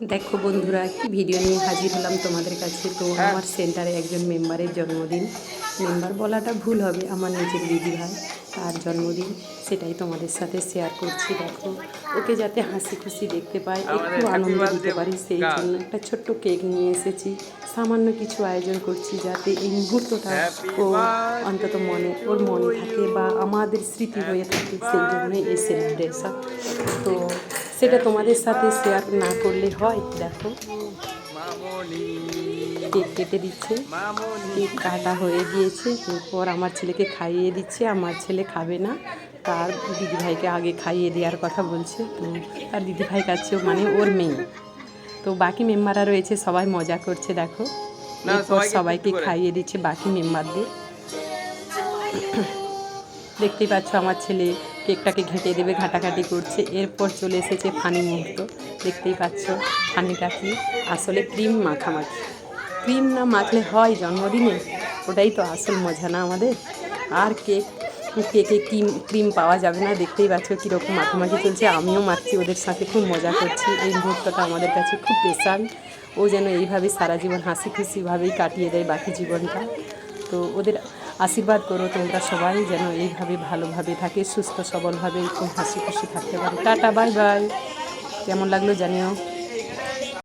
দেখো বন্ধুরা, কি ভিডিও নিয়ে হাজির হলাম তোমাদের কাছে। তো আমার সেন্টারে একজন মেম্বারের জন্মদিন, মেম্বার বলাটা ভুল হবে, আমার নিজের দিদিভাই, তার জন্মদিন। সেটাই তোমাদের সাথে শেয়ার করছি। দেখো, ওকে যাতে হাসি খুশি দেখতে পাই, একটু আনন্দ দিতে পারি, সেই জন্য একটা ছোট্ট কেক নিয়ে এসেছি। সামান্য কিছু আয়োজন করছি যাতে এই মুহূর্তটা ও অন্তত ওর মনে থাকে বা আমাদের স্মৃতি হয়ে থাকে, সেই জন্যই এই সেলিব্রেশন। তো সেটা তোমাদের সাথে শেয়ার না করলে হয়। দেখো, কেক কেটে দিচ্ছে, কেক কাটা হয়ে গিয়েছে। এরপর আমার ছেলেকে খাইয়ে দিচ্ছে। আমার ছেলে খাবে না, তার দিদিভাইকে আগে খাইয়ে দেওয়ার কথা বলছে। তো তার দিদিভাই কাছেও, মানে ওর মেয়ে। তো বাকি মেম্বাররা রয়েছে, সবাই মজা করছে। দেখো, এরপর সবাইকে খাইয়ে দিচ্ছে বাকি মেম্বারদের। দেখতেই পাচ্ছ আমার ছেলে কেকটাকে ঘেঁটে দেবে, ঘাটাঘাটি করছে। এরপর চলে এসেছে ফানি মুহূর্ত। দেখতেই পাচ্ছ ফানিটা কি, আসলে ক্রিম মাখামাখি। ক্রিম না মাখলে হয় জন্মদিনে? ওটাই তো আসল মজা না আমাদের। আর কেকে ক্রিম পাওয়া যাবে না। দেখতেই পাচ্ছ কীরকম মাখামাখি চলছে, আমিও মাখছি, ওদের সাথে খুব মজা করছি। এই মুহূর্তটা আমাদের কাছে খুব স্পেশাল। ও যেন এইভাবে সারা জীবন হাসি খুশিভাবেই কাটিয়ে দেয় বাকি জীবনটা। তো ওদের আশীর্বাদ করো তোমরা সবাই, যেন এইভাবে ভালোভাবে থাকে, সুস্থ সবলভাবে এরকম হাসি খুশি থাকতে পারে। Tata, bye bye. কেমন লাগলো জানিও।